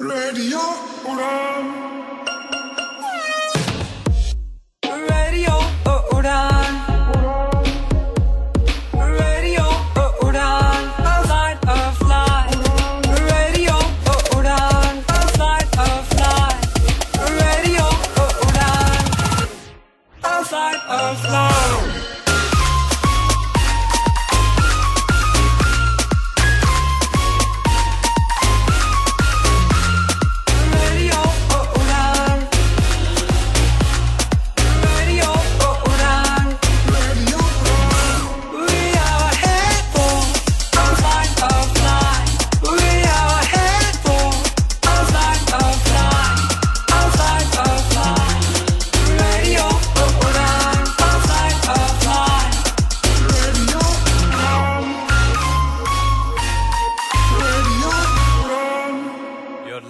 Radio Uran. Radio Uran. Radio Uran. A flight of light. Radio Uran. A flight of light. Radio Uran. A flight of light.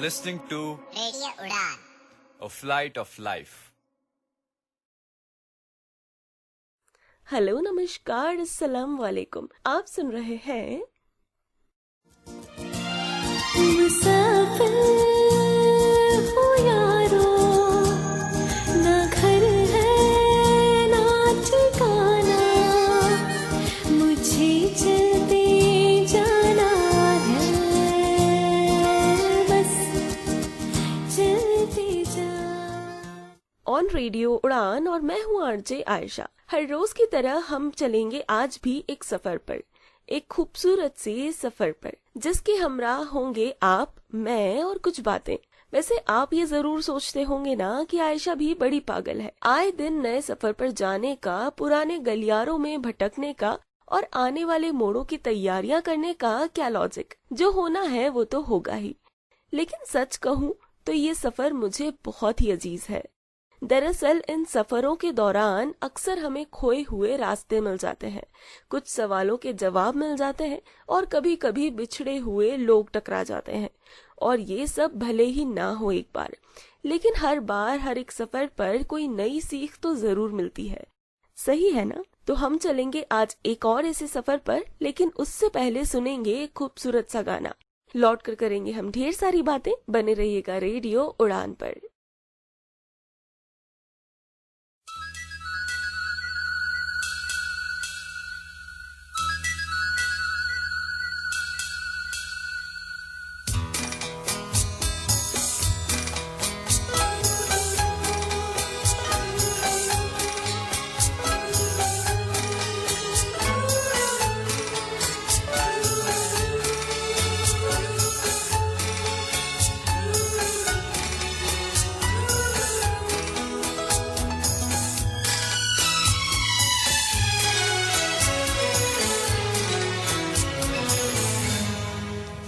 Listening to Radio Udan, A Flight of Life. Hello नमस्कार अस्सलाम वालेकुम। आप सुन रहे हैं मुसाफिर हो यारो, ना घर है ना ठिकाना, मुझे चलते जाना है, बस चलते जा। ऑन रेडियो उड़ान और मैं हूँ आरजे आयशा। हर रोज की तरह हम चलेंगे आज भी एक सफर पर, एक खूबसूरत से सफर पर, जिसके हमराह होंगे आप, मैं और कुछ बातें। वैसे आप ये जरूर सोचते होंगे ना कि आयशा भी बड़ी पागल है, आए दिन नए सफर पर जाने का, पुराने गलियारों में भटकने का और आने वाले मोड़ों की तैयारियां करने का क्या लॉजिक। जो होना है वो तो होगा ही, लेकिन सच कहूँ तो ये सफर मुझे बहुत ही अजीज है। दरअसल इन सफरों के दौरान अक्सर हमें खोए हुए रास्ते मिल जाते हैं, कुछ सवालों के जवाब मिल जाते हैं और कभी कभी बिछड़े हुए लोग टकरा जाते हैं। और ये सब भले ही ना हो एक बार, लेकिन हर बार हर एक सफर पर कोई नई सीख तो जरूर मिलती है। सही है ना? तो हम चलेंगे आज एक और ऐसे सफर पर, लेकिन उससे पहले सुनेंगे एक खूबसूरत सा गाना। लौट कर करेंगे हम ढेर सारी बातें। बने रहिएगा रेडियो उड़ान पर।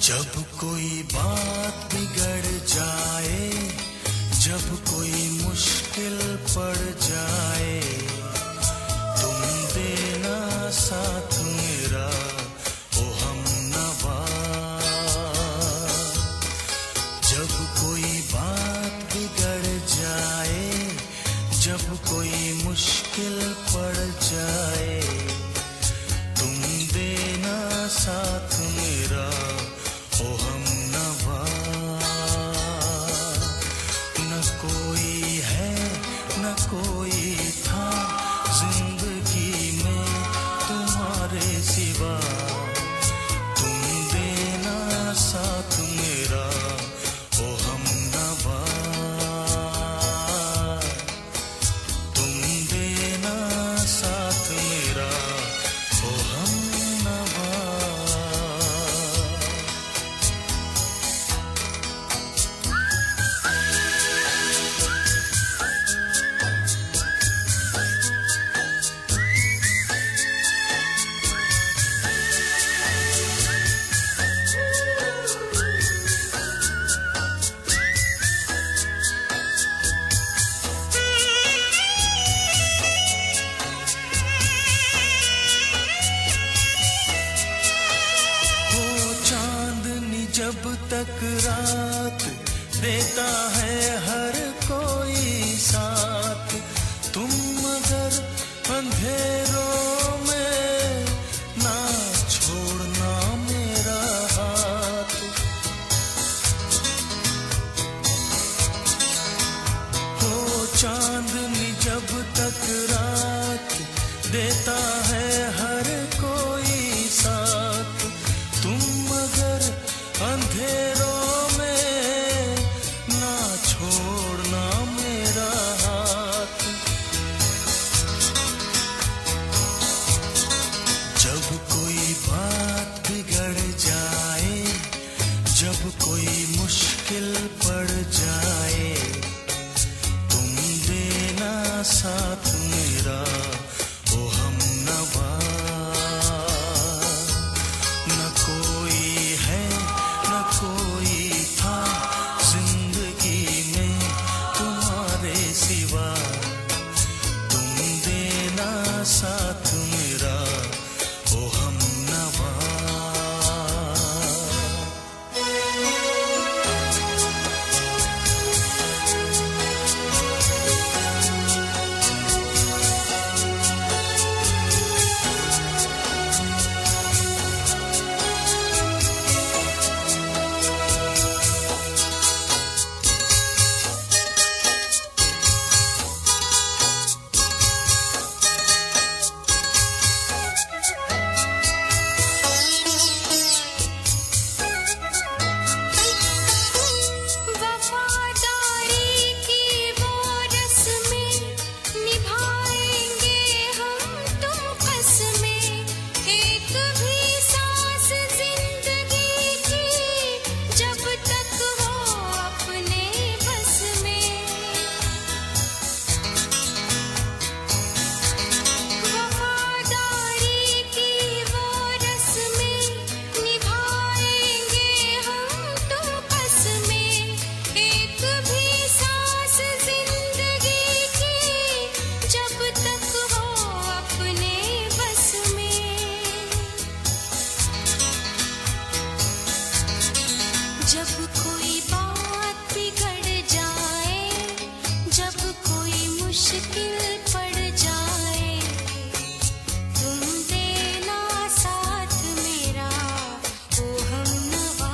जब कोई बात बिगड़ जाए, जब कोई मुश्किल पड़ जाए, तुम देना साथ मेरा ओ हमनवा। जब कोई बात बिगड़ जाए, जब कोई मुश्किल पड़ जाए, तुम देना साथ मेरा ओ हमनवा। न कोई है न कोई था जिंदगी में तुम्हारे सिवा, तुम देना साथ मेरा ओ हमनवा। तुम देना साथ मेरा ओ हमनवा। जब तक रात देता है हर कोई साथ, तुम मगर अंधेरों में ना छोड़ना मेरा हाथ। अंधेरों में ना छोड़ना मेरा हाथ। जब कोई बात बिगड़ जाए, जब कोई मुश्किल पड़ जाए, तुम देना साथ मेरा ओ हमनवा। न कोई है न कोई था जिंदगी में तुम्हारे सिवा, तुम देना साथ मेरा ओ हमनवा। जब कोई बात बिगड़ जाए, जब कोई मुश्किल पड़ जाए, तुम देना साथ मेरा ओ हमनवा।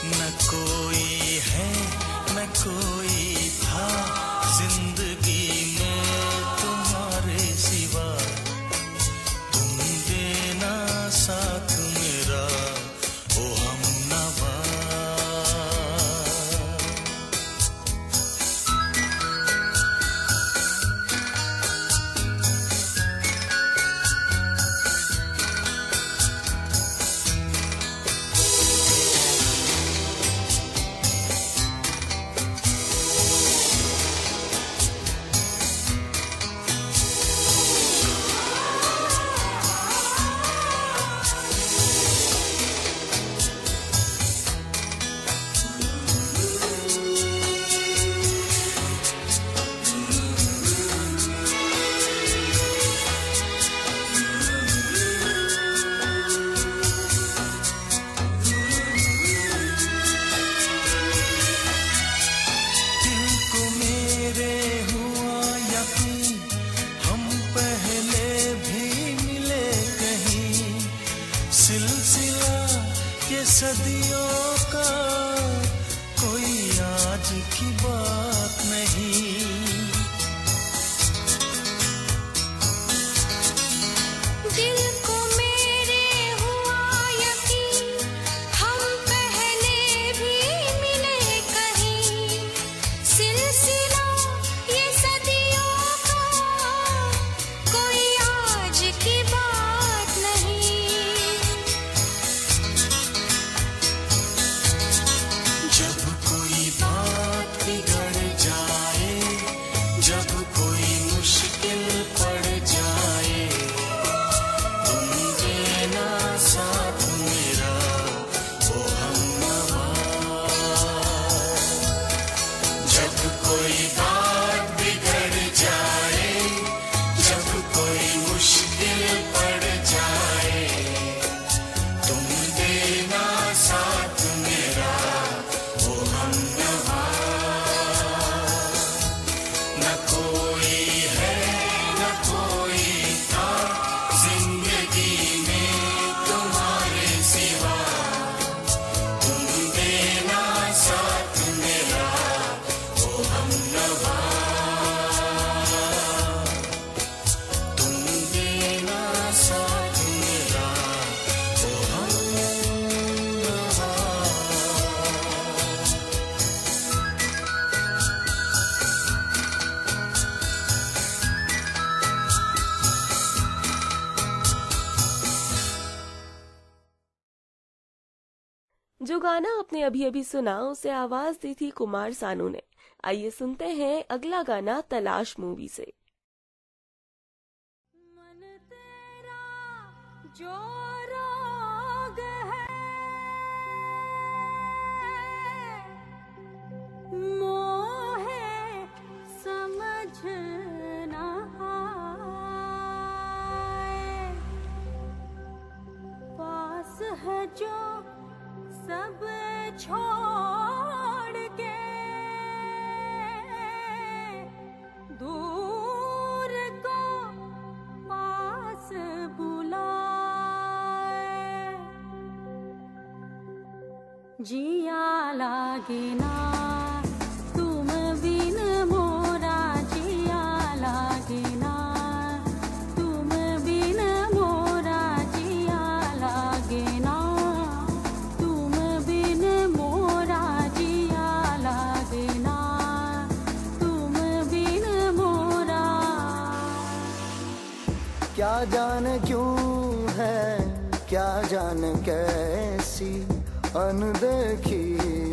न कोई है न कोई था जिंदगी में तुम्हारे सिवा, तुम देना साथ मेरा ओ हमनवा। सदियों का कोई आज की बात नहीं। दिल को मेरे हुआ यकीन, हम पहले भी मिले कहीं। सिलसिला ये सदियों का कोई आज की बात नहीं। जब कोई बात बिगड़ जाए, जो गाना आपने अभी अभी सुना उसे आवाज दी थी कुमार सानू ने। आइए सुनते हैं अगला गाना तलाश मूवी से। मन तेरा जो रोग है, मोहे समझ ना आए, पास है जो सब छोड़ के दूर को पास बुलाए, जिया लागे ना तुम बिन मोरा, जिया लागे ना तुम बिन मोरा, जिया लागे ना तुम बिन मोरा, जिया लागे ना तुम बिन मोरा। क्या जाने क्यों है, क्या जाने कैसी अनदेखी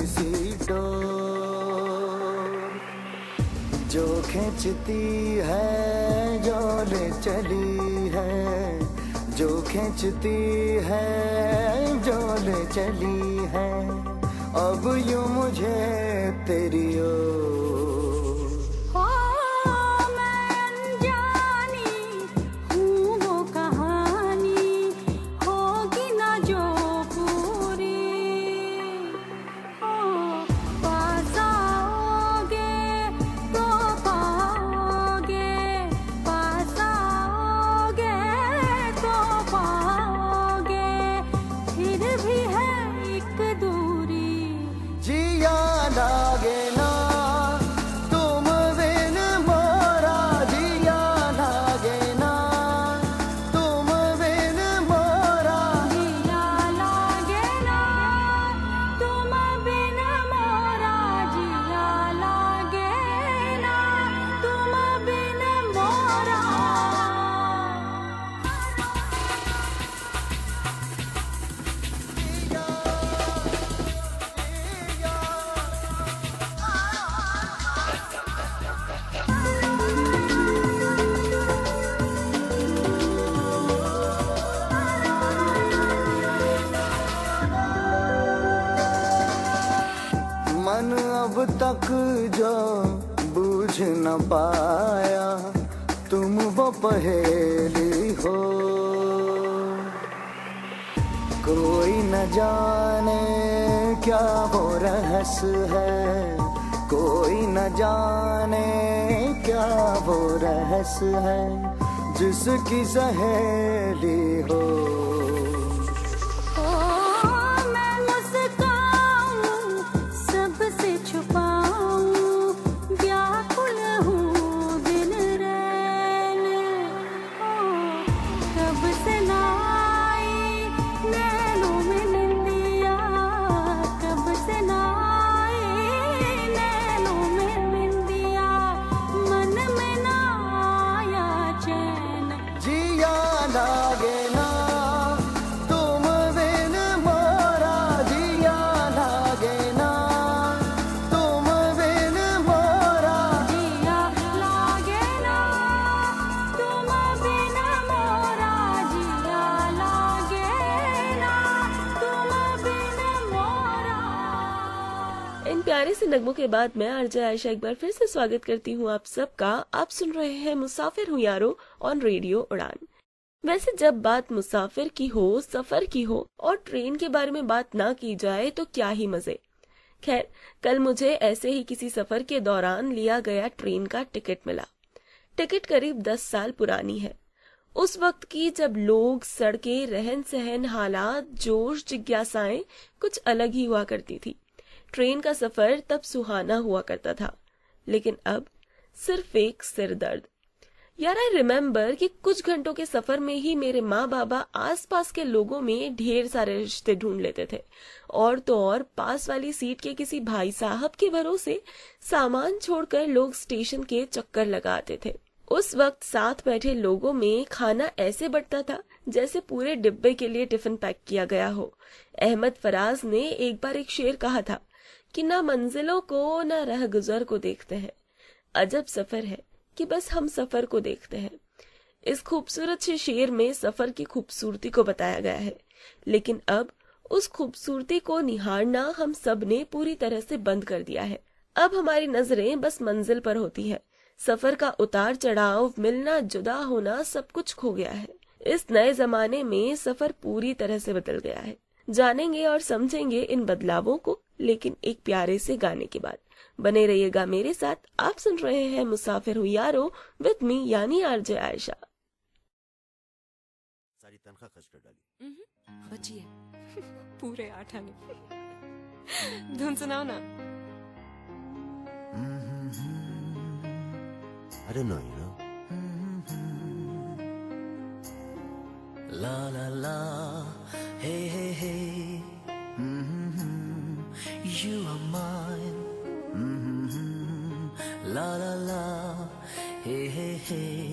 सी डोर, जो खींचती है जो ले चली है, जो खींचती है जो ले चली है, अब यूं मुझे तेरी ओर। हो मैं अनजानी हूँ वो कहानी, होगी ना जो पूरी, हो पास आओगे तो पाओगे, पास आओगे तो पाओगे, फिर भी है एक दूरी, जिया लागे ना तुम बिन मोरा, जिया लागे ना तुम बिन मोरा, जिया लागे ना तुम बिन मोरा, जिया लागे ना तुम बिन मोरा। मन अब तक जो बूझ न पाया, तुम वो पहेली हो, कोई न जाने क्या वो रहस्य है, कोई न जाने क्या वो रहस्य है, जिसकी सहेली हो। मैं मुस्काऊं सबसे छुपाऊं, व्याकुल हूँ दिन रैन, कब से ना आई नैनों में निंदिया, कब से ना आई नैनों में निंदिया, मन में ना आया चैन, जिया लागे ना तुम बिन मोरा, जिया लागे ना तुम बिन मोरा, जिया लागे ना तुम बिन मोरा, जिया लागे ना तुम बिन मोरा। इन प्यारे से नगमों के बाद मैं आरजे आयशा एक बार फिर से स्वागत करती हूँ आप सबका। आप सुन रहे हैं मुसाफिर हूँ यारो ऑन रेडियो उड़ान। वैसे जब बात मुसाफिर की हो, सफर की हो और ट्रेन के बारे में बात ना की जाए तो क्या ही मजे। खैर, कल मुझे ऐसे ही किसी सफर के दौरान लिया गया ट्रेन का टिकट मिला। टिकट करीब 10 साल पुरानी है। उस वक्त की जब लोग, सड़कें, रहन सहन, हालात, जोश, जिज्ञासाएं कुछ अलग ही हुआ करती थी। ट्रेन का सफर तब सुहाना हुआ करता था, लेकिन अब सिर्फ एक सिर दर्द। यार, आई रिमेम्बर कि कुछ घंटों के सफर में ही मेरे माँ बाबा आसपास के लोगों में ढेर सारे रिश्ते ढूंढ लेते थे, और तो और पास वाली सीट के किसी भाई साहब के भरोसे सामान छोड़कर लोग स्टेशन के चक्कर लगाते थे। उस वक्त साथ बैठे लोगों में खाना ऐसे बंटता था जैसे पूरे डिब्बे के लिए टिफिन पैक किया गया हो। अहमद फराज ने एक बार एक शेर कहा था कि ना मंजिलों को ना रह गुजर को देखते हैं, अजब सफर है कि बस हम सफर को देखते हैं। इस खूबसूरत से शेर में सफर की खूबसूरती को बताया गया है, लेकिन अब उस खूबसूरती को निहारना हम सब ने पूरी तरह से बंद कर दिया है। अब हमारी नजरें बस मंजिल पर होती है। सफर का उतार चढ़ाव, मिलना जुदा होना, सब कुछ खो गया है। इस नए जमाने में सफर पूरी तरह से बदल गया है। जानेंगे और समझेंगे इन बदलावों को, लेकिन एक प्यारे से गाने के बाद। बने रहिएगा मेरे साथ। आप सुन रहे हैं मुसाफिर हूँ यारो विद मी यानी आरजे आयशा। सारी तनख्वाह खर्च कर डाली। बची है पूरे 8 आने। धुन सुनाओ ना। I don't know, you know. La la la, hey hey hey, you are mine. La la la, hey hey hey,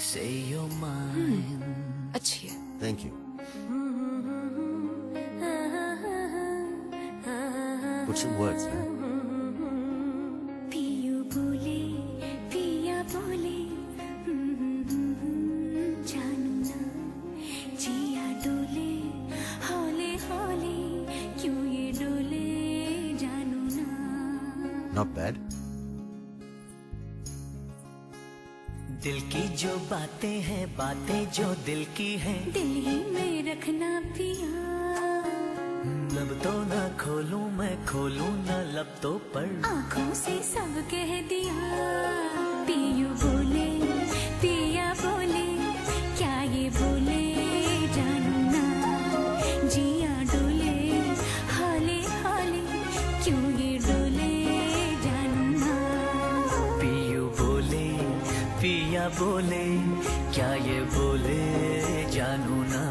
say you're mine. अच्छी है। Thank you. Put some words, man. पियू बोले पिया बोले जानू ना जिया डोले हौले हौले क्यों ये डोले जानू ना। Not bad. दिल की जो बातें हैं, बातें जो दिल की हैं, दिल ही में रखना पिया। लब तो ना खोलूं मैं, खोलूं ना लब तो पर। आँखों से सब कह दिया। पियू बोले पिया बोले क्या ये बोले जानू ना जिया डोले हौले हौले क्यों ये डोले जानू ना। पियू बोले पिया बोले क्या ये बोले जानू ना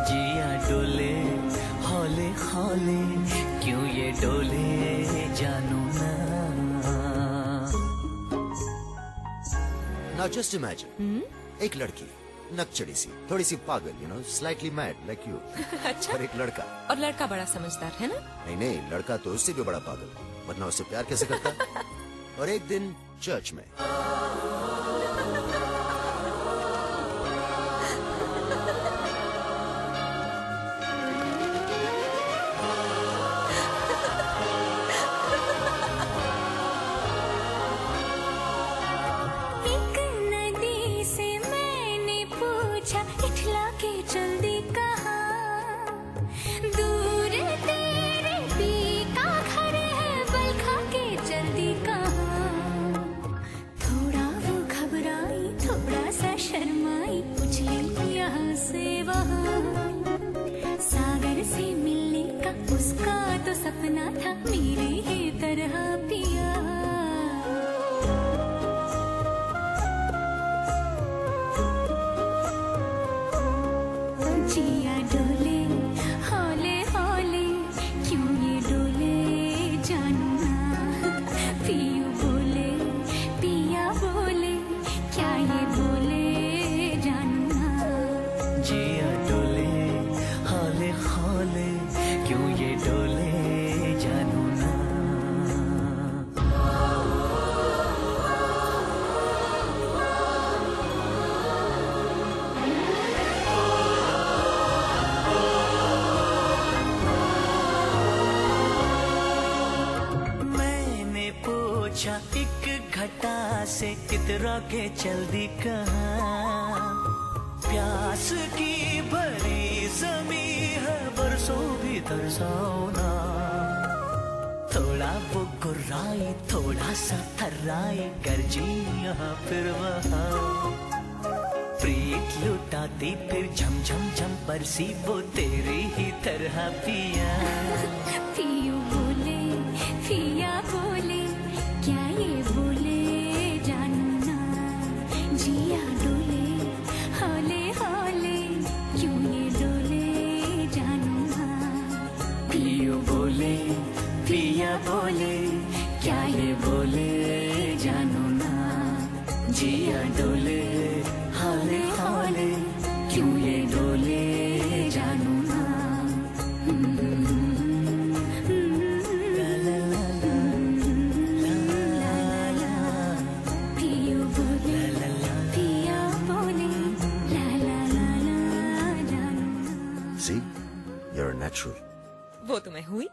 जिया डोले हौले हौले क्यों ये डोले जानू ना। Now just imagine, एक लड़की नकचड़ी सी, थोड़ी सी पागल, you know, slightly mad like you. अच्छा। और एक लड़का। और लड़का बड़ा समझदार है ना। नहीं नहीं, लड़का तो उससे भी बड़ा पागल, वरना उससे प्यार कैसे करता। और एक दिन चर्च में एक नदी से मैंने पूछा इठला के जल्दी कहा दूर तेरे पी का घर है बलखा के जल्दी कहा। थोड़ा वो घबराई थोड़ा सा शर्माई उछली यहाँ से वहाँ। सागर से मिलने का उसका तो सपना था मेरे ही तरह पिया। जिया डोले हौले हौले क्यों ये डोले जानू ना। पियू बोले पिया बोले क्या ये बोले जानू ना। जिया डोले हौले हौले क्यों ये डोले जानू ना। मैंने पूछा एक घटा से कितरा के जल्दी कहाँ। प्यास की भरी जमी है बरसों भी तरसाओ ना। थोड़ा वो गुर्राई थोड़ा सा थर्राई गरजी यहाँ फिर वहाँ। प्रीत लुटाती फिर झम झम झम बरसी वो तेरी ही तरह पिया। पियू बोले पिया बोले क्या ये बोले जानू ना। जिया डोले हौले हौले क्यों ये डोले जानू ना। पियू बोले पिया बोले क्या ये बोले जानू ना। जिया डोले हाले हाले क्यों ये डोले जानू ना पियो बोले पिया बोले ला ला ला ला जानू ना। See, you're a natural. वो तो मैं हुई।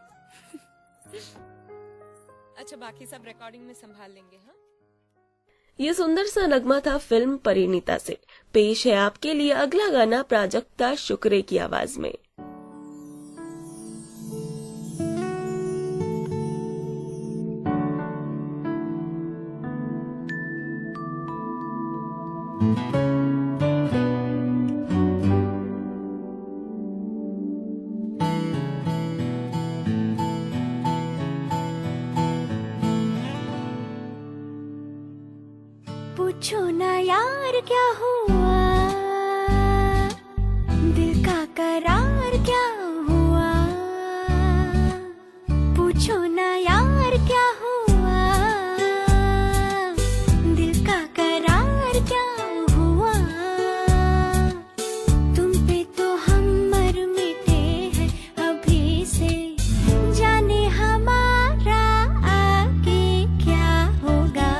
अच्छा बाकी सब रिकॉर्डिंग में संभाल लेंगे। हाँ ये सुंदर सा नगमा था फिल्म परिणीता से। पेश है आपके लिए अगला गाना प्राजक्ता शुक्रे की आवाज में। पूछो ना यार क्या हुआ, दिल का करार क्या हुआ। पूछो ना यार क्या हुआ, दिल का करार क्या हुआ। तुम पे तो हम मर मिटे हैं अभी से, जाने हमारा आगे क्या होगा।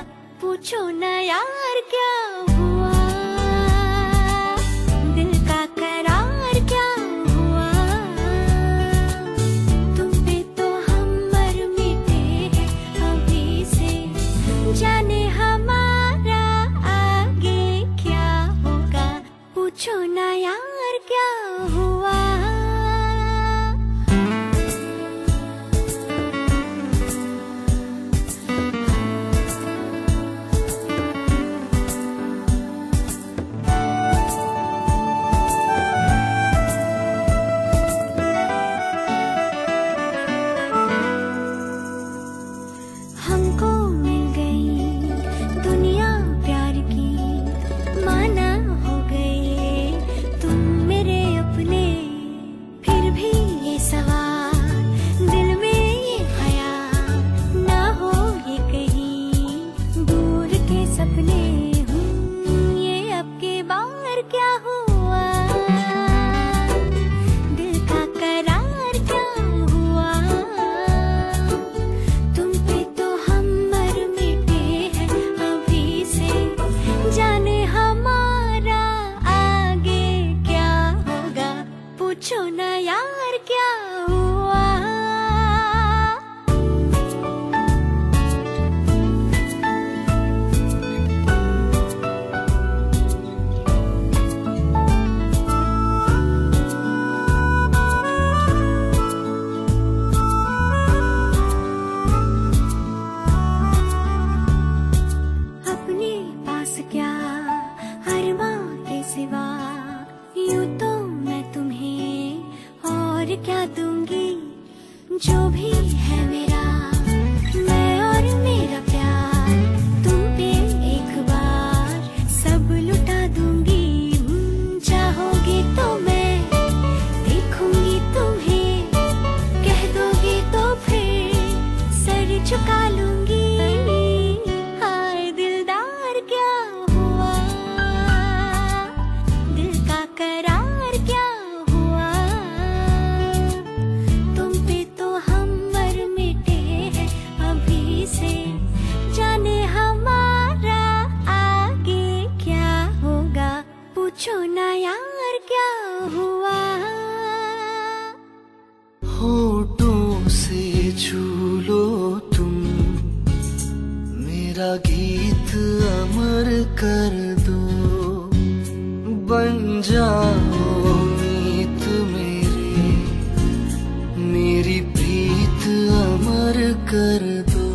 पूछो ना यार क्या हुआ, दिल का करार क्या हुआ। तुम पे तो हम मर मिटे हैं अभी से, जाने हमारा आगे क्या होगा। पूछो ना यार क्या हुआ। हमको मिल गई दुनिया प्यार की, माना हो गए तुम मेरे अपने। फिर भी ये सवाल दिल में ये ख्याल, ना हो ये कहीं दूर के सपने। ये अब के बार क्या हुआ, दिल का करार क्या हुआ। तुम पे तो हम मर मिटे हैं अभी से, जाने हमारा आगे क्या होगा। पूछो ना यार क्या हुआ। अपने पास क्या अरमां के सिवा, यूं तो मैं तुम्हें और क्या दूंगी। जो भी है मेरा मैं और मेरा प्यार, तुम पे एक बार सब लुटा दूंगी। चाहोगे तो मैं देखूंगी तुम्हें, कह दोगे तो फिर सर झुका लूंगी। हाय दिलदार क्या हुआ, दिल का करार क्या हुआ। तुम पे तो हम मर मिटे हैं अभी से, जाने हमारा आगे क्या होगा। पूछो ना यार क्या हुआ। होठों से छू लो तुम, मेरा गीत अमर कर दो। बन जाओ मीत मेरी प्रीत अमर कर दो।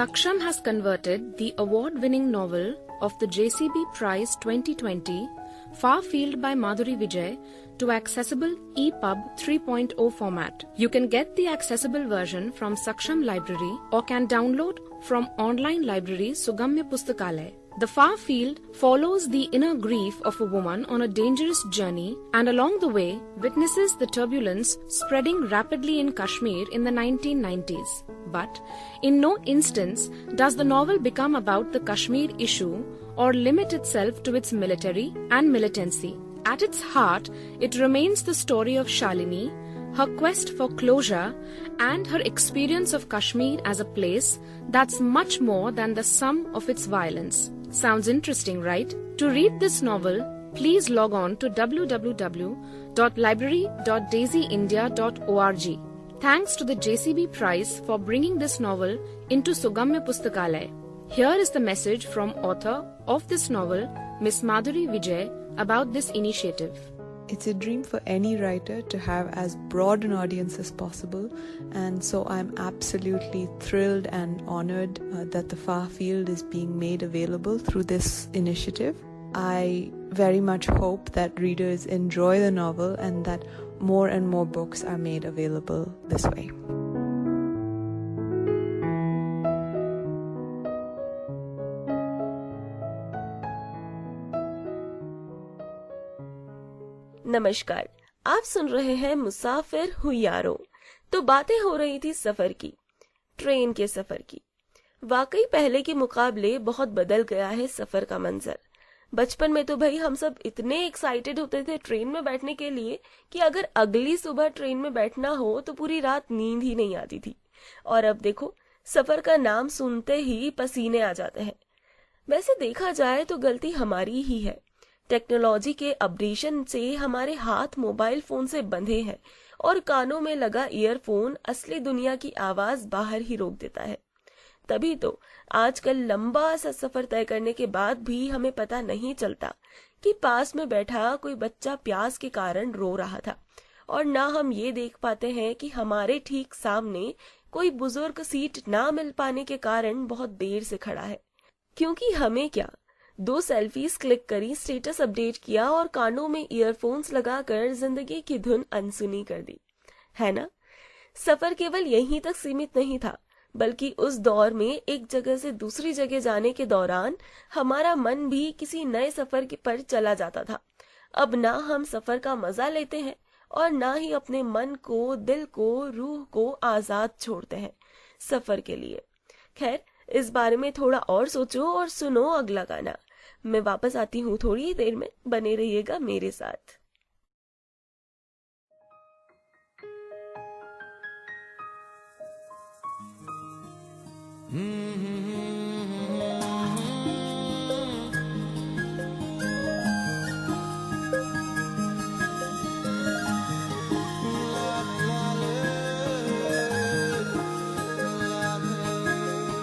Saksham has converted the award-winning novel of the JCB Prize 2020, Far Field by Madhuri Vijay, to accessible EPUB 3.0 format. You can get the accessible version from Saksham Library or can download from online library Sugamya Pustakalay. The Far Field follows the inner grief of a woman on a dangerous journey and along the way witnesses the turbulence spreading rapidly in Kashmir in the 1990s. But in no instance does the novel become about the Kashmir issue or limit itself to its military and militancy. At its heart, it remains the story of Shalini, her quest for closure, and her experience of Kashmir as a place that's much more than the sum of its violence. Sounds interesting, right? To read this novel, please log on to www.library.daisyindia.org. Thanks to the JCB Prize for bringing this novel into Sugamya Pustakalay. Here is the message from author of this novel, Miss Madhuri Vijay, about this initiative. It's a dream for any writer to have as broad an audience as possible, and so I'm absolutely thrilled and honored that the Far Field is being made available through this initiative. I very much hope that readers enjoy the novel and that more and more books are made available this way. नमस्कार, आप सुन रहे हैं मुसाफिर हूँ यारो। तो बातें हो रही थी सफर की, ट्रेन के सफर की। वाकई पहले के मुकाबले बहुत बदल गया है सफर का मंजर। बचपन में तो भाई हम सब इतने एक्साइटेड होते थे ट्रेन में बैठने के लिए कि अगर अगली सुबह ट्रेन में बैठना हो तो पूरी रात नींद ही नहीं आती थी। और अब देखो, सफर का नाम सुनते ही पसीने आ जाते हैं। वैसे देखा जाए तो गलती हमारी ही है। टेक्नोलॉजी के अपडेशन से हमारे हाथ मोबाइल फोन से बंधे हैं और कानों में लगा ईयरफोन असली दुनिया की आवाज बाहर ही रोक देता है। तभी तो आजकल लंबा सा सफर तय करने के बाद भी हमें पता नहीं चलता कि पास में बैठा कोई बच्चा प्यास के कारण रो रहा था, और ना हम ये देख पाते हैं कि हमारे ठीक सामने कोई बुजुर्ग सीट ना मिल पाने के कारण बहुत देर से खड़ा है। क्योंकि हमें क्या, 2 सेल्फीज क्लिक करी, स्टेटस अपडेट किया और कानों में ईयरफोन्स लगाकर जिंदगी की धुन अनसुनी कर दी, है ना? सफर केवल यहीं तक सीमित नहीं था, बल्कि उस दौर में एक जगह से दूसरी जगह जाने के दौरान हमारा मन भी किसी नए सफर पर चला जाता था। अब ना हम सफर का मजा लेते हैं और ना ही अपने मन को, दिल को, रूह को आजाद छोड़ते हैं सफर के लिए। खैर, इस बारे में थोड़ा और सोचो और सुनो अगला गाना। मैं वापस आती हूँ थोड़ी ही देर में, बने रहिएगा मेरे साथ।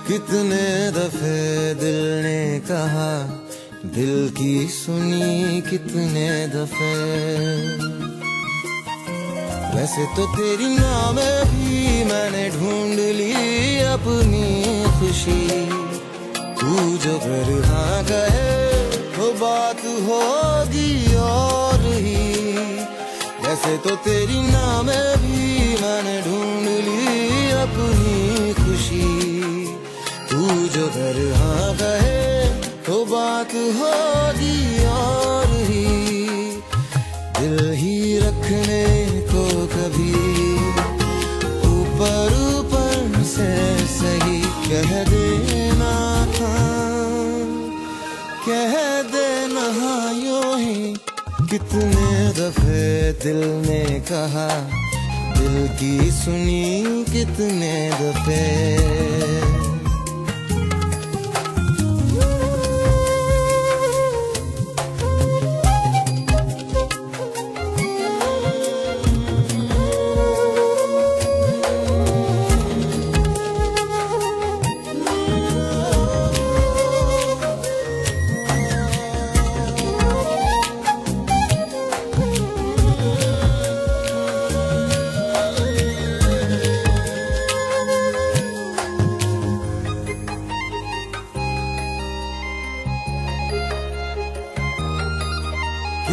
कितने दफे दिल ने कहा, दिल की सुनी कितने दफे। वैसे तो तेरी नाम भी मैंने ढूंढ ली अपनी खुशी। तू जो घर हाँ कहे तो बात होगी और ही। वैसे तो तेरी नाम भी मैंने ढूंढ ली अपनी खुशी। तू जो घर हाँ कहे तो बात होगी और ही। दिल ही रखने को कभी ऊपर ऊपर से सही कह देना था, कह देना यूं ही। कितने दफे दिल ने कहा, दिल की सुनी कितने दफे।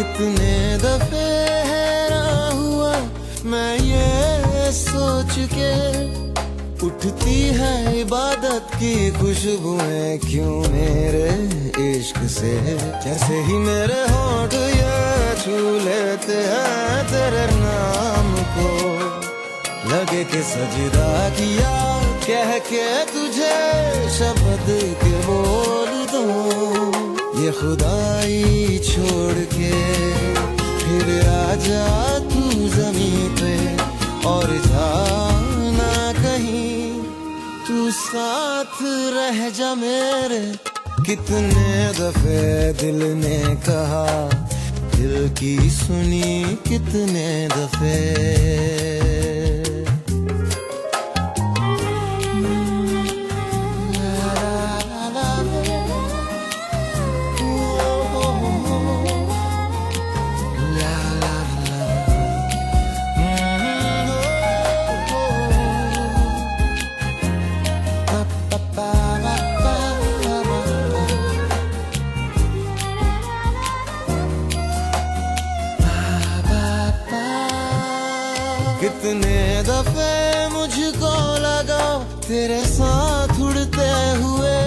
कितने दफे हैरान हुआ मैं ये सोच के, उठती है इबादत की खुशबुएं क्यों मेरे इश्क से। जैसे ही मेरे होंठ ये छू लेते हैं तेरे नाम को, लगे कि सजदा किया कह के तुझे शब्द के बोल दूं। ये खुदाई छोड़ के फिर आजा तू ज़मीं पे और जाना कहीं, तू साथ रह जा मेरे। कितने दफे दिल ने कहा, दिल की सुनी कितने दफे। कितने दफे मुझको लगा तेरे साथ उड़ते हुए,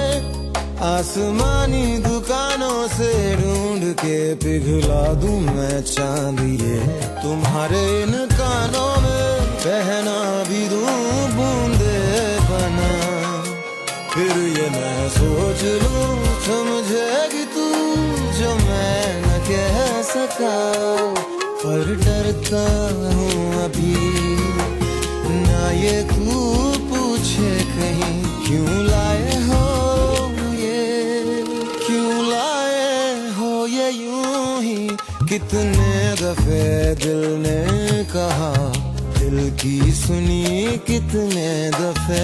आसमानी दुकानों से ढूंढ के पिघला दूं मैं चांदिए। तुम्हारे इन कानों में बहना भी दूं बूंदे बना, फिर ये मैं सोच लूं समझेगी तू जो मैं न कह सका। पर डरता हूँ अभी ना ये तू पूछे कहीं, क्यों लाए हो ये, क्यों लाए हो ये यूं ही। कितने दफे दिल ने कहा, दिल की सुनी कितने दफे।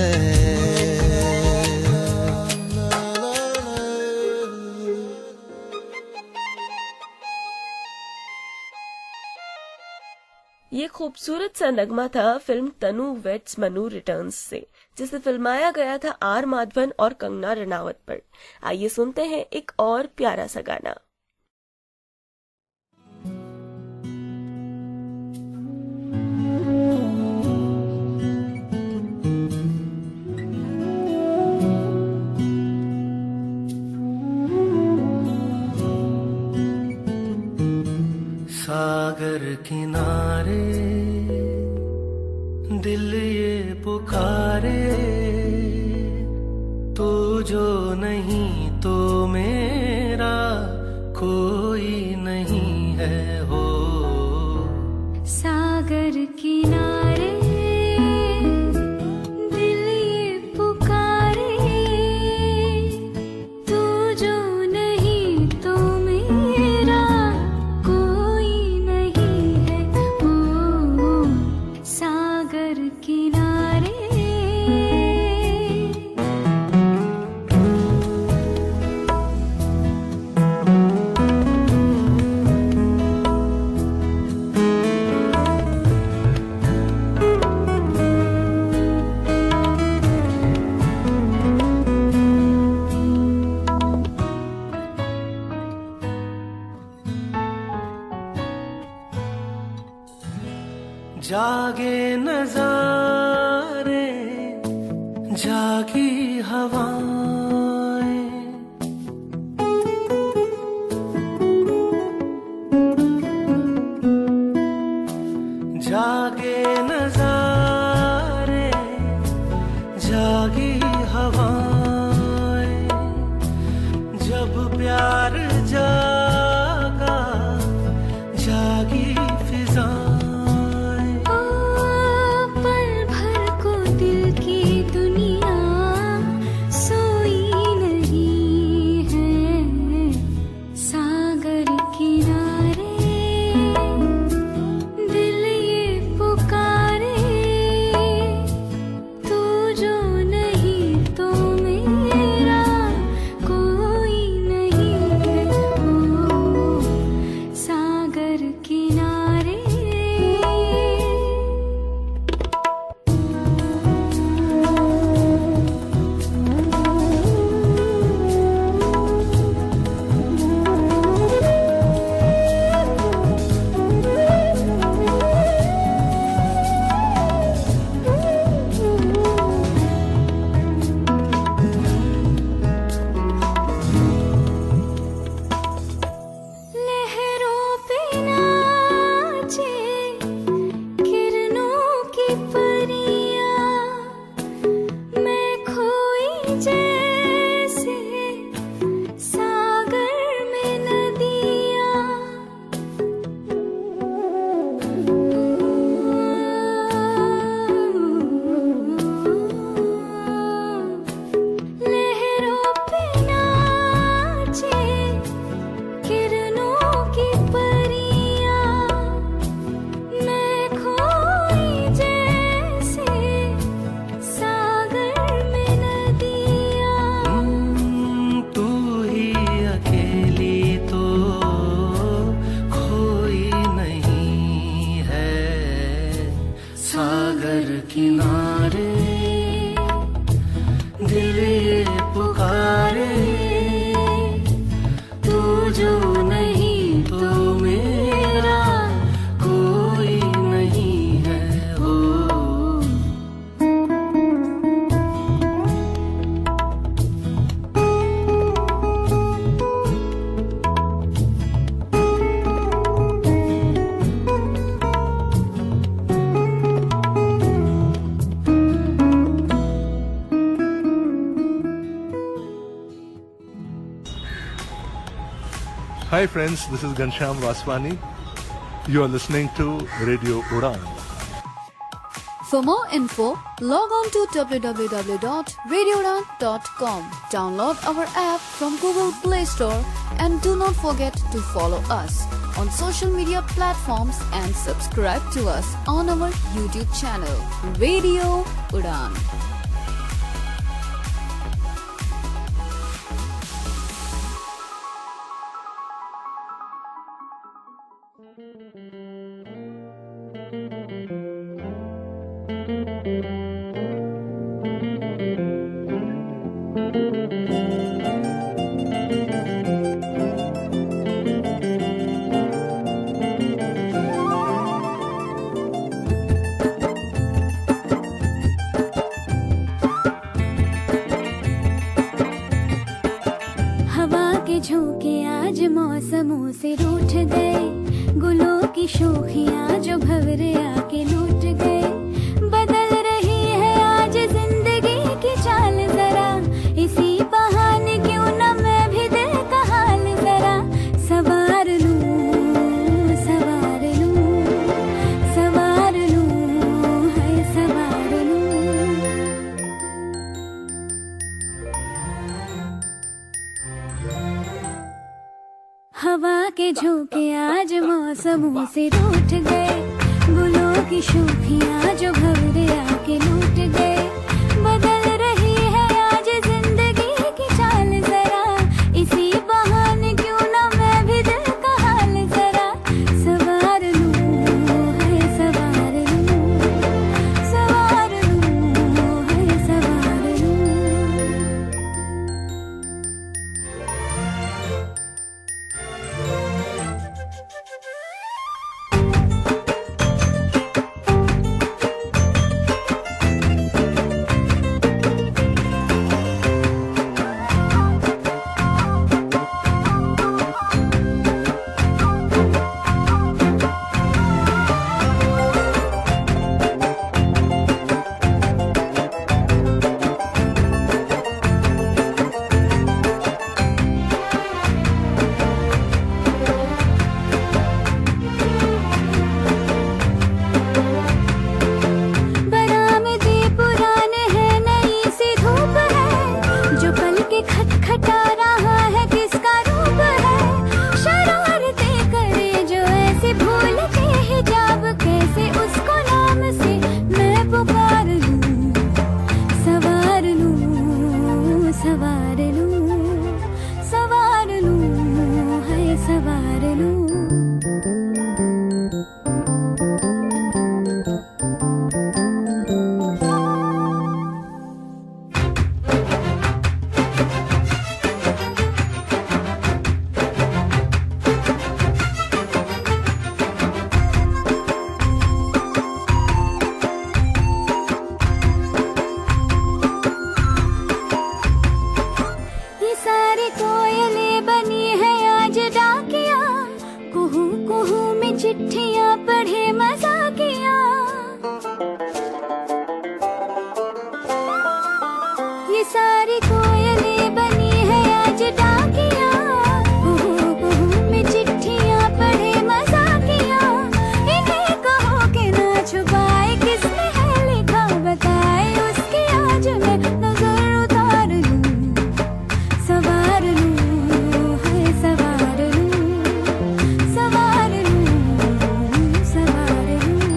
ये खूबसूरत सा नगमा था फिल्म तनु वेट्स मनु रिटर्न्स से, जिसे फिल्माया गया था आर माधवन और कंगना रनावत पर। आइए सुनते हैं एक और प्यारा सा गाना। सागर किनारे दिल ये पुकारे, तू जो नहीं तो मेरा कोई नहीं है हो। सागर किनारे दिल ये पुकारे, तू जो नहीं तो मेरा कोई नहीं है हो। सागर किनारे जागे नजारे जागी हवाएं, जागे नजारे जागी हवाएं, जब प्यार जागा जागी फिजाएं। जो नहीं तो मेरा कोई नहीं है हो। Hi friends, this is Ghanshyam Vaswani. You are listening to Radio Udan. For more info, log on to www.radioudan.com. Download our app from Google Play Store and do not forget to follow us on social media platforms and subscribe to us on our YouTube channel, Radio Udan. हवा के झोंके आज मौसमों से रूठ गए, गुलों की शोखियां जो भंवरे आके लूट गए। बदल रही है आज जिंदगी की चाल जरा, इसी बहाने क्यों न मैं भी दिल का हाल जरा सवार लूं, सवार लूं, सवार लूं, है सवार लूं। हवा के झोंके आज मौसमों से रूठ गए, गुलों की शोखियां जो भंवरे आके लूट गए। बदल रही है आज जिंदगी की चाल जरा, इसी बहाने क्यों न मैं भी दिल का हाल जरा सवार लूं, है सवार लूं, सवार लूं, है सवार लूं। बरामदे पुराने हैं, नई सी धूप है, जो पल के खटखटा रहा है किसका रूप है। शरारतें करे जो ऐसे भूल के हिजाब, कैसे उसको नाम से मैं पुकार लूं, सवार लूं, सवार लूं, सवार लूं, है सवार लूं। ये सारी कोयलें बनी है आज डाकिया, कुहू कुहू में चिट्ठियां पढ़े मजाकिया। ये सारी कोयलें बनी है आज डाकिया, कुहू कुहू में चिट्ठियां पढ़े मजाकिया। इन्हें कहो कि ना छुपाए किसने है लिखा, बताए उसकी आज मैं नजर उतार लूं, सवार लूं, है सवार लूं, सवार लूं, सवार लूं।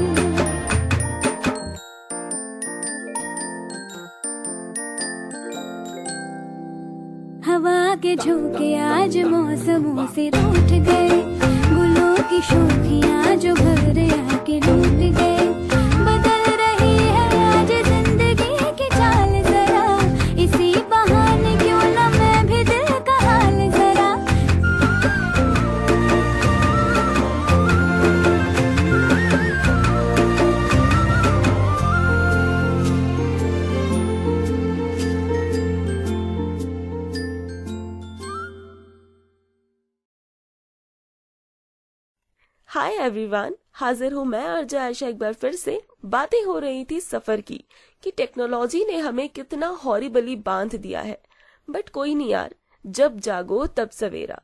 हवा के झोंके आज मौसमों से रूठ गए, गुलों की शोखियां जो भंवरे आके लूट गए। बदल रही है आज जिंदगी की चाल जरा, इसी बहाने क्यों न मैं भी दिल का हाल जरा हाय एवरीवन, हाजिर हूँ मैं आरजे आयशा एक बार फिर से। बातें हो रही थी सफर की कि टेक्नोलॉजी ने हमें कितना हॉरिबली बांध दिया है, बट कोई नहीं यार, जब जागो तब सवेरा।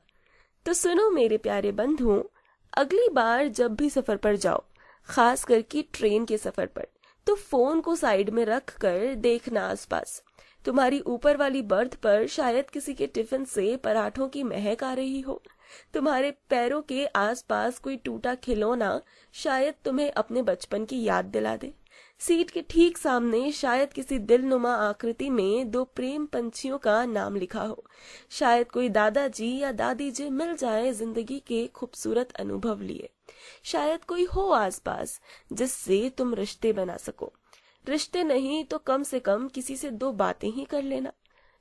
तो सुनो मेरे प्यारे बंधुओं, अगली बार जब भी सफर पर जाओ, खास करके ट्रेन के सफर पर, तो फोन को साइड में रख कर देखना आसपास। तुम्हारी ऊपर वाली बर्थ पर शायद किसी के टिफिन से पराठों की महक आ रही हो। तुम्हारे पैरों के आसपास कोई टूटा खिलौना शायद तुम्हें अपने बचपन की याद दिला दे। सीट के ठीक सामने शायद किसी दिलनुमा आकृति में 2 प्रेम पंछियों का नाम लिखा हो। शायद कोई दादाजी या दादी जी मिल जाए जिंदगी के खूबसूरत अनुभव लिए। शायद कोई हो आसपास जिससे तुम रिश्ते बना सको। रिश्ते नहीं तो कम से कम किसी से 2 बातें ही कर लेना,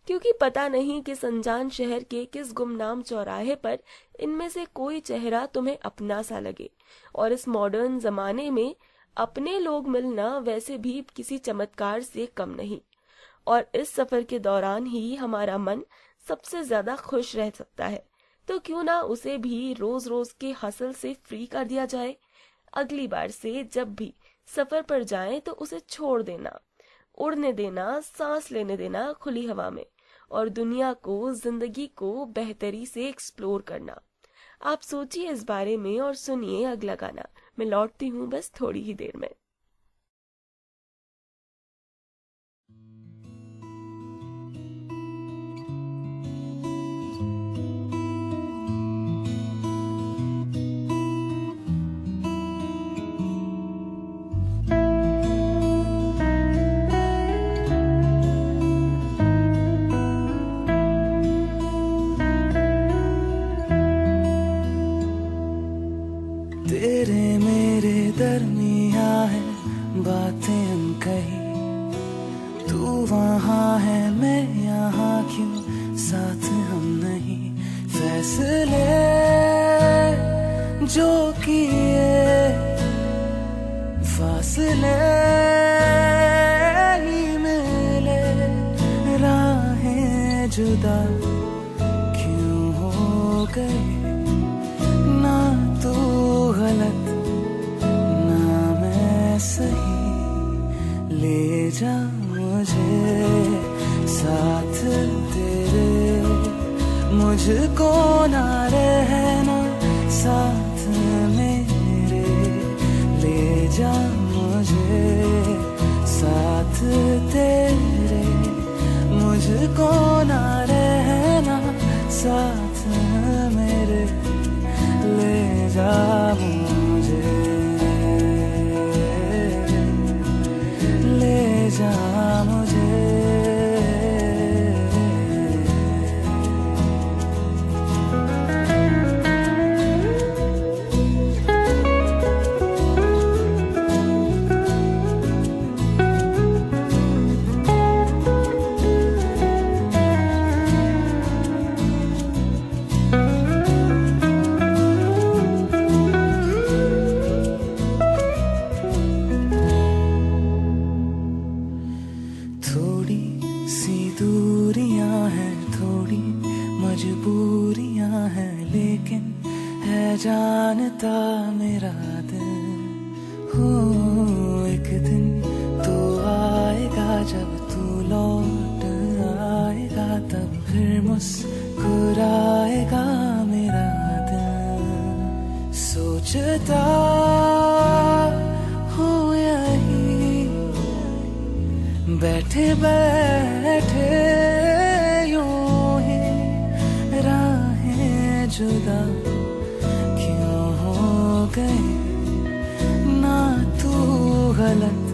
क्योंकि पता नहीं कि अनजान शहर के किस गुमनाम चौराहे पर इनमें से कोई चेहरा तुम्हें अपना सा लगे। और इस मॉडर्न जमाने में अपने लोग मिलना वैसे भी किसी चमत्कार से कम नहीं। और इस सफर के दौरान ही हमारा मन सबसे ज्यादा खुश रह सकता है, तो क्यों ना उसे भी रोज रोज के हसल से फ्री कर दिया जाए। अगली बार से जब भी सफर पर जाएं तो उसे छोड़ देना, उड़ने देना, सांस लेने देना खुली हवा में, और दुनिया को, जिंदगी को बेहतरी से एक्सप्लोर करना। आप सोचिए इस बारे में और सुनिए अगला गाना। मैं लौटती हूँ बस थोड़ी ही देर में। तेरे मेरे दरमिया है बातें अनकही, तू वहाँ है मैं यहाँ, क्यों साथ हम नहीं। फैसले जो किए फासले ही मिले, राहें जुदा क्यों हो गई। ना तू गलत ना मैं सही, ले जा मुझे साथ तेरे, मुझको ना रहना साथ मेरे। ले जा मुझे साथ तेरे, मुझको ना रहना साथ मेरे। ले जा मुझे, ले जा मुझे। जानता मेरा दिल हो, एक दिन तो आएगा जब तू लौट आएगा, तब फिर मुस्कुराएगा मेरा दिल। सोचता हो यही बैठे बैठे यूं ही, राहें जुदा ना तू गलत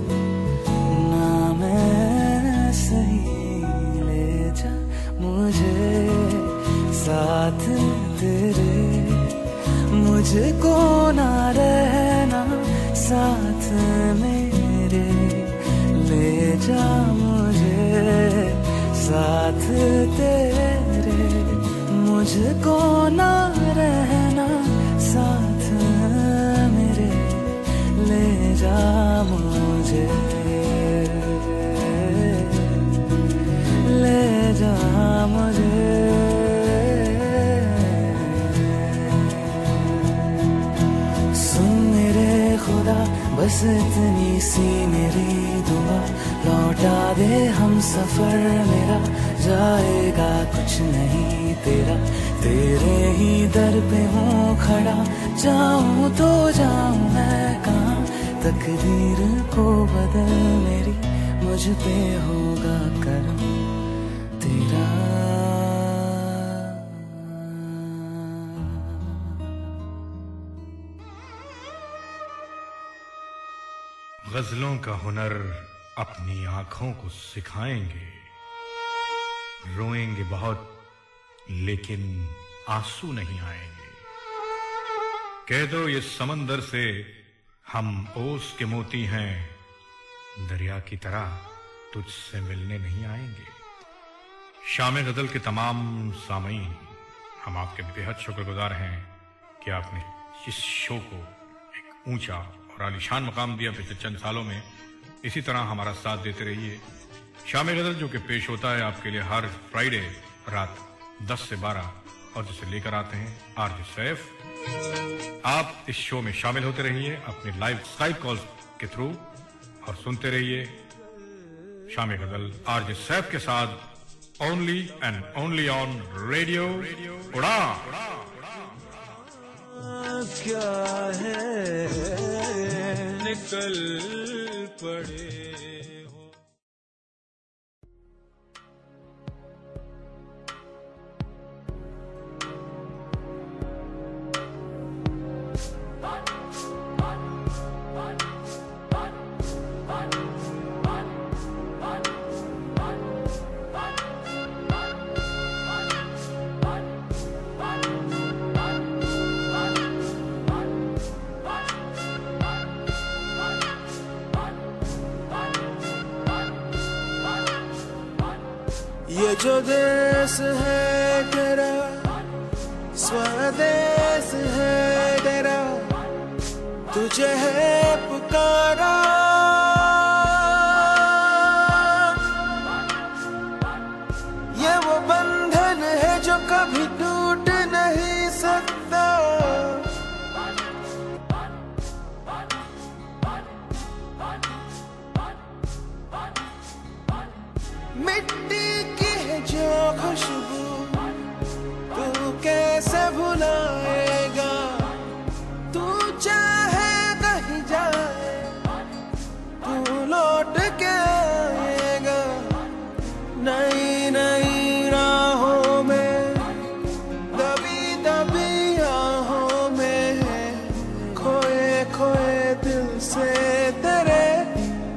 ना मैं सही। ले जा मुझे साथ तेरे, मुझको ना रहना साथ मेरे। ले जा मुझे साथ तेरे, मुझको ना रहना साथ मेरे। ले जा मुझे, ले जा मुझे। बस इतनी सी मेरी दुआ, लौटा दे हम सफर मेरा, जाएगा कुछ नहीं तेरा, तेरे ही दर पे हूँ खड़ा, जाऊँ तो जाऊँ मैं कहाँ, तकदीर को बदल मेरी, मुझ पे होगा करम तेरा। गजलों का हुनर अपनी आंखों को सिखाएंगे, रोएंगे बहुत लेकिन आंसू नहीं आएंगे, कह दो ये समंदर से हम ओस के मोती हैं, दरिया की तरह तुझसे मिलने नहीं आएंगे। शाम गजल के तमाम सामीन, हम आपके बेहद शुक्रगुजार हैं कि आपने इस शो को एक ऊंचा और आलीशान मकाम दिया। पिछले चंद सालों में इसी तरह हमारा साथ देते रहिए। शाम गजल जो कि पेश होता है आपके लिए हर फ्राइडे रात 10 से 12 और जिसे लेकर आते हैं आरजे सैफ। आप इस शो में शामिल होते रहिए अपने लाइव स्काइप कॉल के थ्रू और सुनते रहिए शाम गजल आरजे सैफ के साथ, only and only on radio उड़ान। क्या है निकल पड़े हो। ये जो देश है तेरा, स्वदेश है तेरा, तुझे है पुकारा, ये वो बंधन है जो कभी टूट नहीं सकता, मिट्टी की है जो खुशबू तू कैसे भुलाएगा, तू चाहे कहीं जाए तू लौट के आएगा, नई नई राहों में दबी दबी आहों में, खोए खोए दिल से तेरे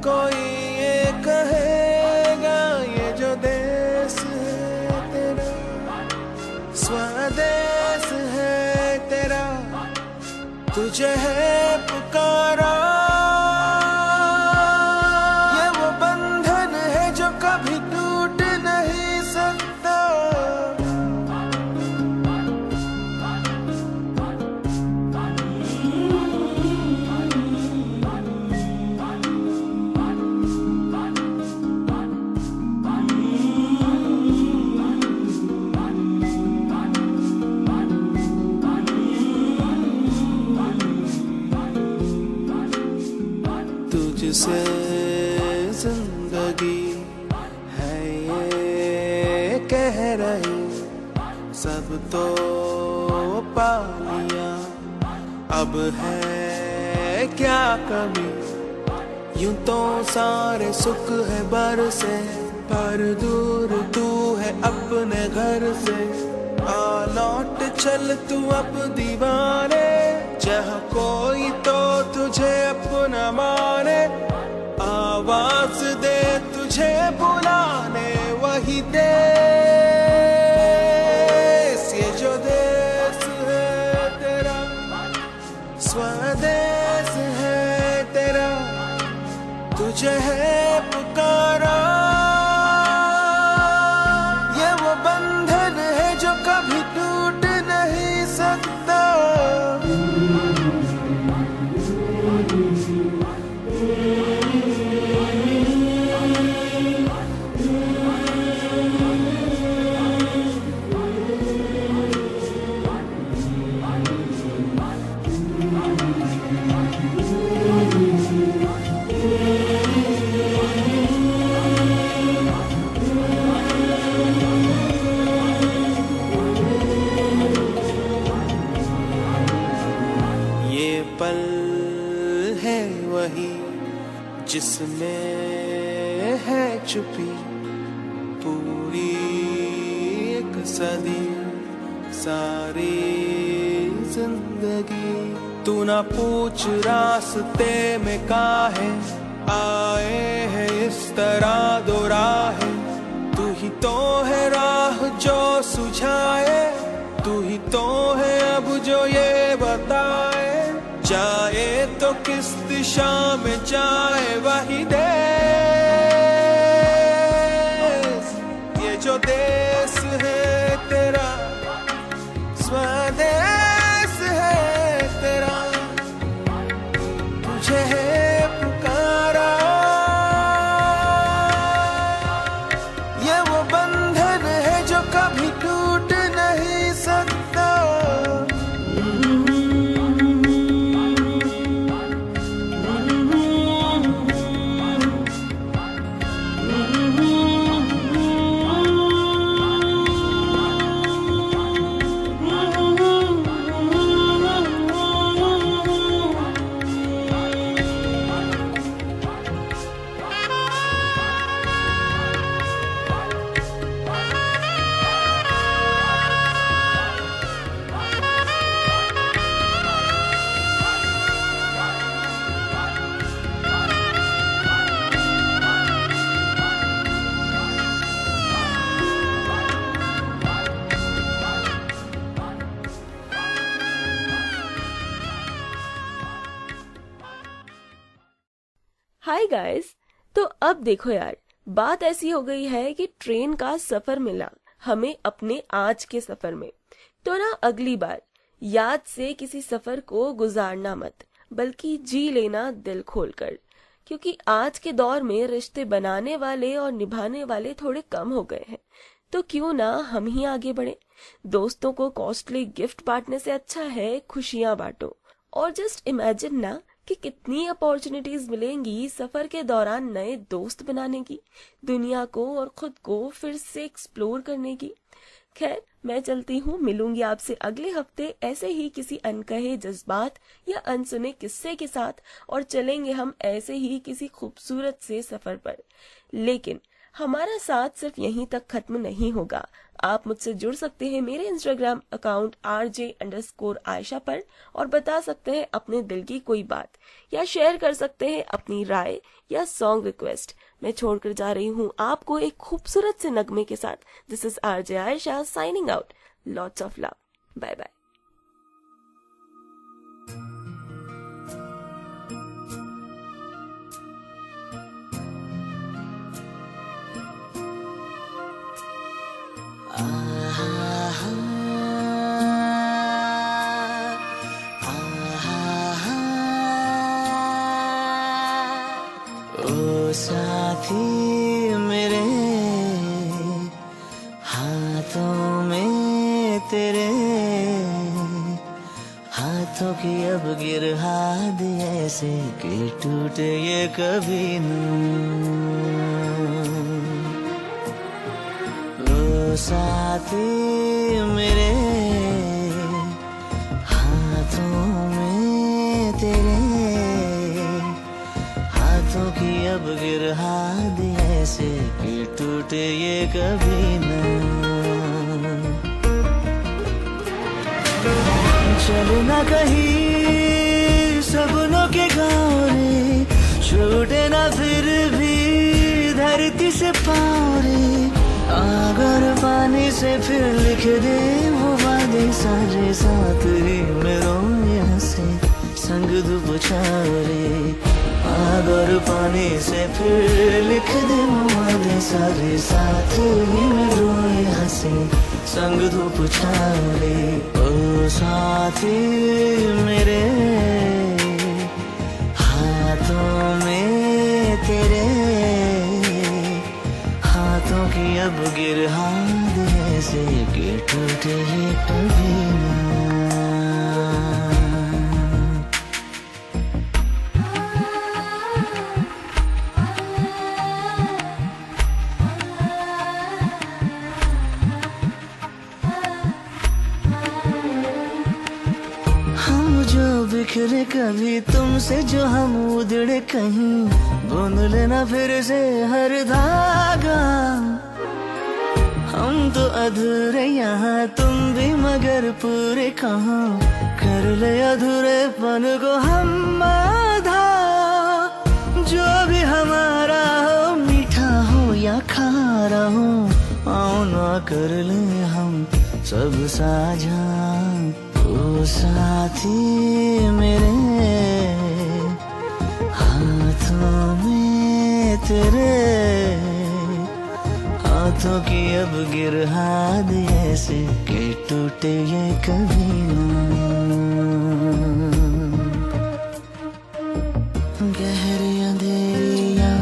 कोई ये कहेगा, ये जो देश है तेरा, स्वदेश है तेरा, तुझे है पुकारा, ये वो बंधन है जो कभी टूट नहीं सकता। तुझसे जिंदगी है ये कह रही, सब तो पा लिया, अब है क्या कमी, यूं तो सारे सुख है बरसे, पर दूर तू है अपने घर से, आ लौट चल तू अब दीवाने, जहाँ कोई तो तुझे अपना माने, आवाज दे तुझे बुलाने वही देश, ये जो देश है तेरा, स्वदेश है तेरा, तुझे है पुकारा, ये वो बंधन है जो कभी टूट नहीं सकता। पल है वही जिसमें है छुपी पूरी एक सदी सारी जिंदगी। तू ना पूछ रास्ते में काहे आए है इस तरह दो राहें। तू ही तो है राह जो सुझाए, तू ही तो है अब जो ये बताए जाए तो किस दिशा में जाए वही देश। ये जो देश है तेरा स्वदेश है तेरा, तुझे है पुकारा। ये वो बंधन है जो कभी टूट नहीं सकता। हाय गाइस, तो अब देखो यार, बात ऐसी हो गई है कि ट्रेन का सफर मिला हमें अपने आज के सफर में। तो ना अगली बार याद से किसी सफर को गुजारना मत, बल्कि जी लेना दिल खोलकर, क्योंकि आज के दौर में रिश्ते बनाने वाले और निभाने वाले थोड़े कम हो गए हैं। तो क्यों ना हम ही आगे बढ़े। दोस्तों को कॉस्टली गिफ्ट बांटने से अच्छा है खुशियां बांटो। और जस्ट इमेजिन ना कि कितनी अपॉर्चुनिटीज मिलेंगी सफर के दौरान नए दोस्त बनाने की, दुनिया को और खुद को फिर से एक्सप्लोर करने की। खैर, मैं चलती हूँ, मिलूंगी आपसे अगले हफ्ते ऐसे ही किसी अनकहे जज्बात या अनसुने किस्से के साथ, और चलेंगे हम ऐसे ही किसी खूबसूरत से सफर पर। लेकिन हमारा साथ सिर्फ यहीं तक खत्म नहीं होगा। आप मुझसे जुड़ सकते हैं मेरे इंस्टाग्राम अकाउंट RJ_Aisha पर और बता सकते हैं अपने दिल की कोई बात, या शेयर कर सकते हैं अपनी राय या सॉन्ग रिक्वेस्ट। मैं छोड़कर जा रही हूँ आपको एक खूबसूरत से नगमे के साथ। This is RJ Aisha signing out. Lots of love. Bye bye. ओ साथी मेरे हाथों में तेरे हाथों की अब गिरहा दी ऐसे कि टूटे ये कभी न। ओ साथी मेरे हाथों में तेरे हाथों की अब गिरहा दी ऐसे कि टूटे ये कभी न। चलना कहीं सपनों के गाँव रे, छूटे ना फिर भी धरती से पाँव रे। अगर पानी से फिर लिख दे वो वादे सारे साथ ही में रोए हंसे संग धूप छाँव रे। अगर पानी से फिर लिख दे वो वादे सारे साथ ही में रोए हंसे संग धूप छाँव रे। ओ साथी मेरे हाथों में तेरे हाथों की अब गिरहा दे ऐसे कि टूटे ये कभी ना। बिखरे कभी तुमसे जो हम उधड़े कहीं, बुन लेना फिर से हर धागा। हम तो अधूरे यहाँ तुम भी मगर पूरे कहाँ, कर ले अधूरेपन को हम आधा। जो भी हमारा हो, मीठा हो या खारा हो, आओ ना कर ले हम सब साझा। ओ साथी मेरे हाथों में तेरे, हाथों की अब गिरहाद ऐसे के टूटे ये कभी ना। गहरी अंधेरियां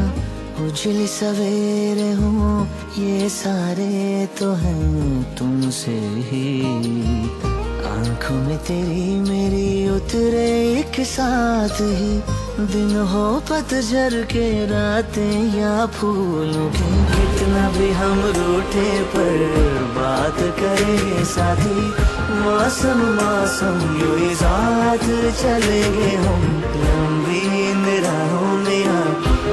उजली सवेरे हो, ये सारे तो हैं तुमसे ही। आंखों में तेरी मेरी उतरे एक साथ ही, दिन हो पतझड़ के रातें या फूलों के। कितना भी हम रूठे पर बात करेंगे साथी, मौसम मौसम यूं ही साथ चलेंगे हम। लंबी निराहों में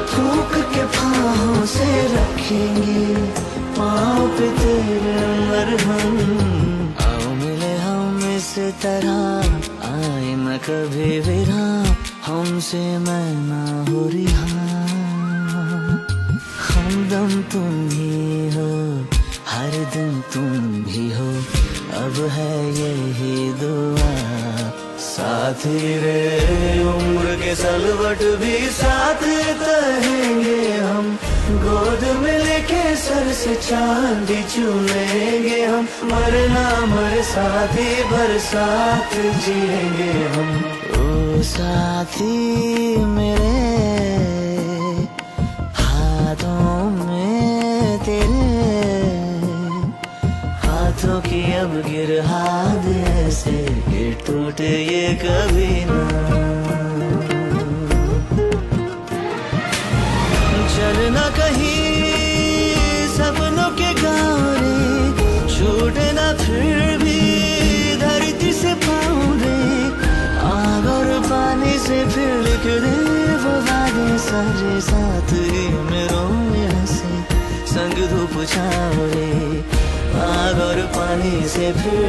फूंक के फाहों से रखेंगे पाँव पे तेरे मरहम। आओ मिले हम इस तरह, आए न कभी विराम, हमसे मैं ना हो रिहा। हमदम तुम ही हो, हर दिन तुम भी हो, अब है यही दुआ। साथी रे उम्र के सलवट भी साथ रहेंगे हम, गोद में लेके सर से चांदी चूमेंगे हम। मरना मर साथी बरसात जिएंगे हम। ओ साथी मेरे हाथों में तेरे, हाथों की अब गिरहाद ऐसे कि टूटे ये कभी ना। चलना कहीं सपनों के गाँव रे, छूटे ना फिर भी धरती से पाँव रे। आग और पानी से फिर लिख दे वो वादे सारे साथ ही मेरों में से संग धूप छाँव रे। आग और पानी से फिर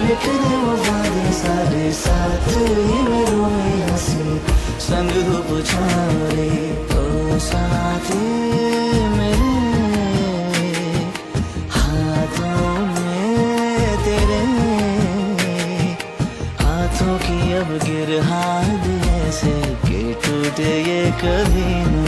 लिख दे वो वादे सारे साथ ही मेरों में से संग धूप छाँव रे। ओ साथी मेरे हाथों में तेरे, हाथों की अब गिरहाद ऐसे कि टूटे ये कभी ना।